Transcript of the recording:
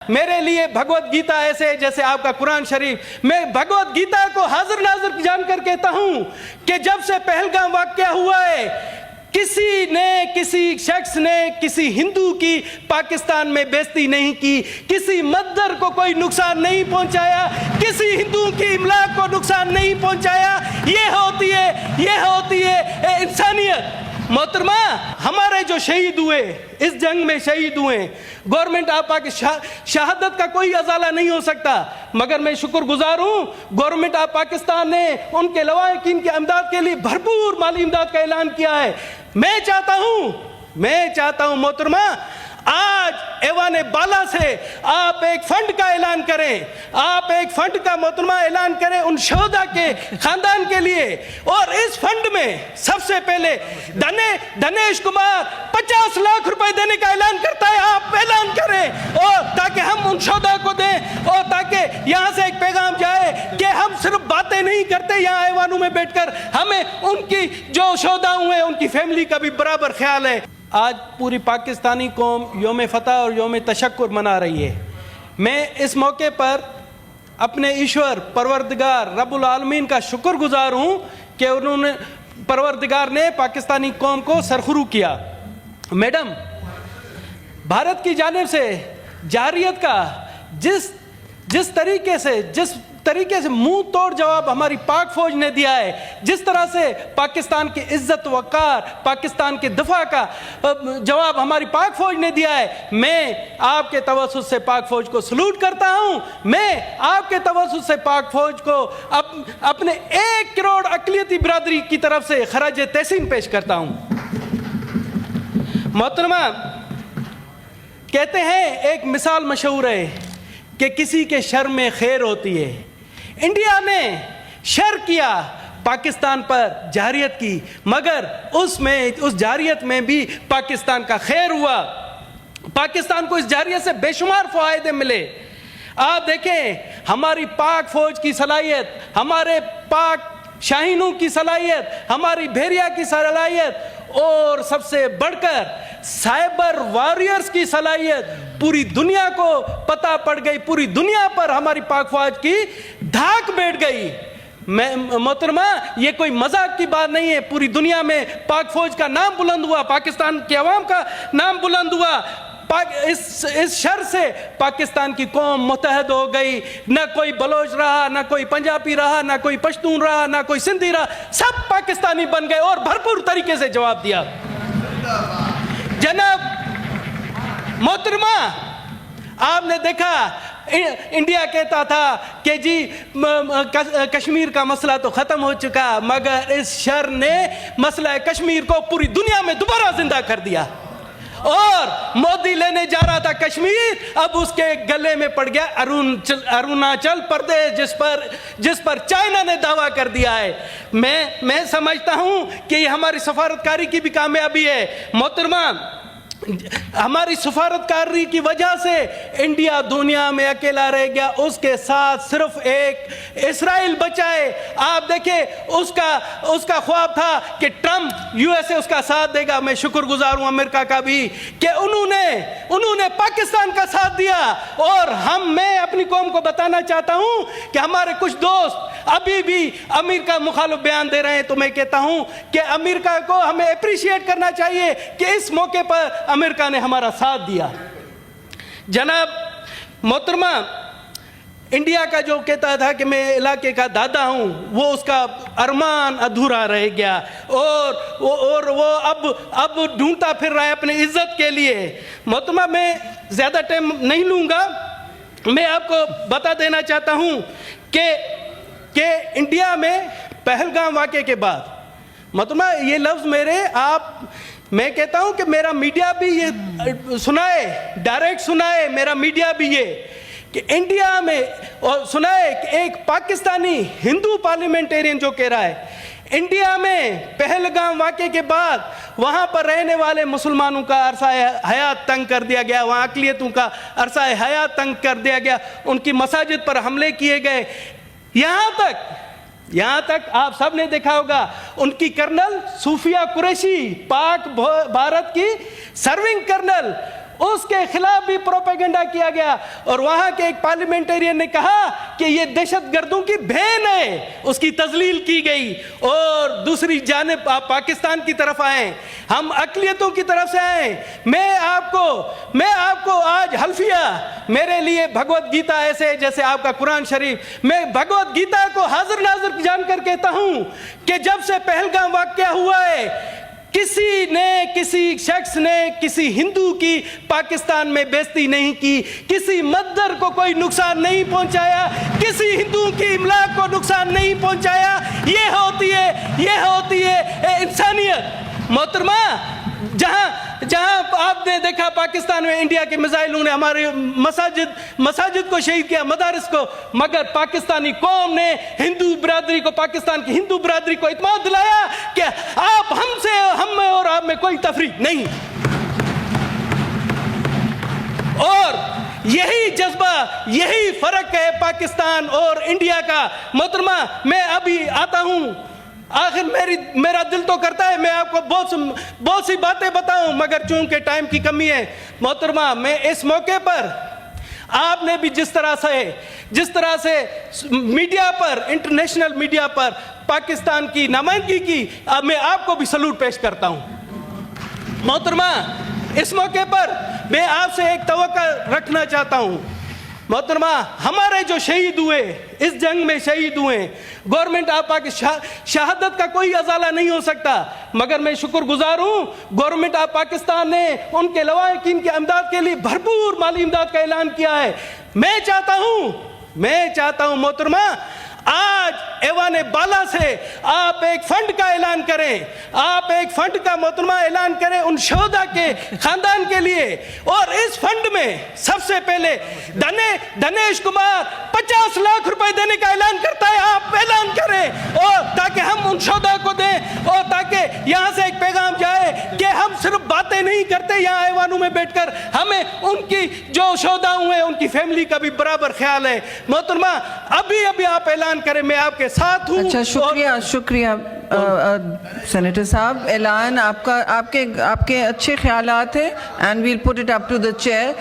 میرے لیے بھگوت گیتا ایسے ہے جیسے آپ کا قرآن شریف. میں بھگوت گیتا کو حاضر ناظر جان کر کہتا ہوں کہ جب سے پہلگام واقعہ ہوا ہے کسی شخص نے کسی ہندو کی پاکستان میں بےزتی نہیں کی, کسی مندر کو کوئی نقصان نہیں پہنچایا, کسی ہندو کی املاک کو نقصان نہیں پہنچایا. یہ ہوتی ہے انسانیت. محترمہ, ہمارے جو شہید ہوئے اس جنگ میں شہید ہوئے, گورنمنٹ آپا کی شہادت کا کوئی ازالہ نہیں ہو سکتا, مگر میں شکر گزار ہوں گورنمنٹ آف پاکستان نے ان کے لواحقین کی امداد کے لیے بھرپور مالی امداد کا اعلان کیا ہے. میں چاہتا ہوں محترمہ, آج ایوان بالا سے آپ ایک فنڈ کا اعلان کریں, آپ ایک فنڈ کا محترمہ اعلان کریں ان شہداء کے خاندان کے لیے, اور اس فنڈ میں سب سے پہلے دنیش کمار 50 لاکھ روپے دینے کا اعلان کرتا ہے. آپ اعلان کریں اور تاکہ ہم ان شہداء کو دیں, اور تاکہ یہاں سے ایک پیغام جائے کہ ہم صرف باتیں نہیں کرتے یہاں ایوانوں میں بیٹھ کر, ہمیں ان کی جو شہداء ہوئے ان کی فیملی کا بھی برابر خیال ہے. آج پوری پاکستانی قوم یوم فتح اور یوم تشکر منا رہی ہے. میں اس موقع پر اپنے ایشور پروردگار رب العالمین کا شکر گزار ہوں کہ پروردگار نے پاکستانی قوم کو سرخرو کیا. میڈم, بھارت کی جانب سے جارحیت کا جس طریقے سے منہ توڑ جواب ہماری پاک فوج نے دیا ہے, جس طرح سے پاکستان کی عزت وقار, پاکستان کے دفاع کا جواب ہماری پاک فوج نے دیا ہے, میں آپ کے توسط سے پاک فوج کو سلوٹ کرتا ہوں. میں آپ کے توسط سے پاک فوج کو اپنے 1 کروڑ اقلیتی برادری کی طرف سے خراج تحسین پیش کرتا ہوں. محترمہ, کہتے ہیں ایک مثال مشہور ہے کہ کسی کے شر میں خیر ہوتی ہے. انڈیا نے شر کیا پاکستان پر جارحیت کی, مگر اس جارحیت میں بھی پاکستان کا خیر ہوا. پاکستان کو اس جارحیت سے بے شمار فوائد ملے. آپ دیکھیں ہماری پاک فوج کی صلاحیت, ہمارے پاک شاہینوں کی صلاحیت, ہماری بحریہ کی صلاحیت, اور سب سے بڑھ کر سائبر واریئرز کی صلاحیت پوری دنیا کو پتہ پڑ گئی. پوری دنیا پر ہماری پاک فوج کی دھاک بیٹھ گئی. محترمہ, یہ کوئی مذاق کی بات نہیں ہے. پوری دنیا میں پاک فوج کا نام بلند ہوا, پاکستان کے عوام کا نام بلند ہوا. اس شر سے پاکستان کی قوم متحد ہو گئی. نہ کوئی بلوچ رہا, نہ کوئی پنجابی رہا, نہ کوئی پشتون رہا, نہ کوئی سندھی رہا, سب پاکستانی بن گئے اور بھرپور طریقے سے جواب دیا. جناب محترمہ, آپ نے دیکھا انڈیا کہتا تھا کہ جی کشمیر کا مسئلہ تو ختم ہو چکا, مگر اس شر نے مسئلہ کشمیر کو پوری دنیا میں دوبارہ زندہ کر دیا. اور مودی لینے جا رہا تھا کشمیر, اب اس کے گلے میں پڑ گیا اروناچل پردیش, جس پر چائنا نے دعویٰ کر دیا ہے. میں سمجھتا ہوں کہ یہ ہماری سفارتکاری کی بھی کامیابی ہے. محترمہ, ہماری سفارتکاری کی وجہ سے انڈیا دنیا میں اکیلا رہ گیا, اس کے ساتھ صرف ایک اسرائیل بچا ہے. آپ دیکھیں اس کا خواب تھا کہ ٹرمپ USA اس کا ساتھ دے گا. میں شکر گزار ہوں امریکہ کا بھی کہ انہوں نے پاکستان کا ساتھ دیا. اور میں اپنی قوم کو بتانا چاہتا ہوں کہ ہمارے کچھ دوست ابھی بھی امریکہ مخالف بیان دے رہے ہیں, تو میں کہتا ہوں کہ امریکہ کو ہمیں اپریشیٹ کرنا چاہیے کہ اس موقع پر امریکہ نے ہمارا ساتھ دیا. جناب محترمہ, انڈیا کا جو کہتا تھا کہ میں علاقے کا دادا ہوں, وہ اس کا ارمان ادھورا رہ گیا, اور وہ اب ڈھونڈتا پھر رہا ہے اپنی عزت کے لیے. محترمہ, میں زیادہ ٹائم نہیں لوں گا. میں آپ کو بتا دینا چاہتا ہوں کہ انڈیا میں پہلگام واقعے کے بعد, محترمہ یہ لفظ میں کہتا ہوں کہ میرا میڈیا بھی یہ سنائے, ڈائریکٹ سنائے میرا میڈیا بھی یہ کہ انڈیا میں سنائے کہ ایک پاکستانی ہندو پارلیمنٹیرین جو کہہ رہا ہے انڈیا میں پہلگام واقعے کے بعد وہاں پر رہنے والے مسلمانوں کا عرصہ حیات تنگ کر دیا گیا, وہاں اقلیتوں کا عرصہ حیات تنگ کر دیا گیا, ان کی مساجد پر حملے کیے گئے. یہاں تک آپ سب نے دیکھا ہوگا ان کی کرنل صوفیہ قریشی, پاک بھارت کی سرونگ کرنل, اس کے خلاف بھی پروپیگنڈا کیا گیا اور وہاں کے ایک پارلیمنٹیرین نے کہا کہ یہ دہشت گردوں کی بہن ہے, اس کی تذلیل کی گئی. اور دوسری جانب آپ پاکستان کی طرف آئیں, ہم اقلیتوں کی طرف سے آئیں. میں آپ کو آج حلفیہ, میرے لیے بھگوت گیتا ایسے جیسے آپ کا قرآن شریف, میں بھگوت گیتا کو حاضر ناظر جان کر کہتا ہوں کہ جب سے پہلگام واقعہ ہوا ہے, کسی شخص نے کسی ہندو کی پاکستان میں بےزتی نہیں کی, کسی مندر کو کوئی نقصان نہیں پہنچایا, کسی ہندو کی املاک کو نقصان نہیں پہنچایا. یہ ہوتی ہے انسانیت. محترمہ, جہاں آپ نے دیکھا پاکستان میں انڈیا کے میزائلوں نے ہمارے مساجد کو شہید کیا, مدارس کو, مگر پاکستانی قوم نے ہندو برادری کو, پاکستان کی ہندو برادری کو اعتماد دلایا کہ ہم میں اور آپ میں کوئی تفریق نہیں. اور یہی جذبہ, یہی فرق ہے پاکستان اور انڈیا کا. محترمہ, میں ابھی آتا ہوں, آخر میرا دل تو کرتا ہے میں آپ کو بہت سی باتیں بتاؤں, مگر چونکہ ٹائم کی کمی ہے. محترمہ, میں اس موقع پر آپ نے بھی جس طرح سے میڈیا پر, انٹرنیشنل میڈیا پر پاکستان کی نمائندگی کی, میں آپ کو بھی سلوٹ پیش کرتا ہوں. محترمہ, اس موقع پر میں آپ سے ایک توقع رکھنا چاہتا ہوں. محترمہ, ہمارے جو شہید ہوئے, اس جنگ میں شہید ہوئے, گورنمنٹ آپ کی شہادت کا کوئی ازالہ نہیں ہو سکتا, مگر میں شکر گزار ہوں گورنمنٹ آف پاکستان نے ان کے لواحقین کی امداد کے لیے بھرپور مالی امداد کا اعلان کیا ہے. میں چاہتا ہوں محترمہ, آج ایوان بالا سے آپ ایک فنڈ کا اعلان کریں, آپ ایک فنڈ کا محترمہ اعلان کریں ان شہداء کے خاندان کے لیے. اور اس فنڈ میں سب سے پہلے دنیش کمار 50 لاکھ روپے دینے کا اعلان کرتا ہے, آپ اعلان کریں, اور تاکہ ہم ان شہداء کو دیں, اور تاکہ یہاں سے ایک پیغام جائے کہ ہم صرف باتیں نہیں کرتے یہاں ایوانوں میں بیٹھ کر, ہمیں ان کی جو شہداء ہوئے ان کی فیملی کا بھی برابر خیال ہے. محترمہ, ابھی آپ اعلان کریں, میں آپ کے ساتھ ہوں. اچھا, شکریہ سینیٹر صاحب. اعلان آپ کے اچھے خیالات ہیں, and well put it up to the chair.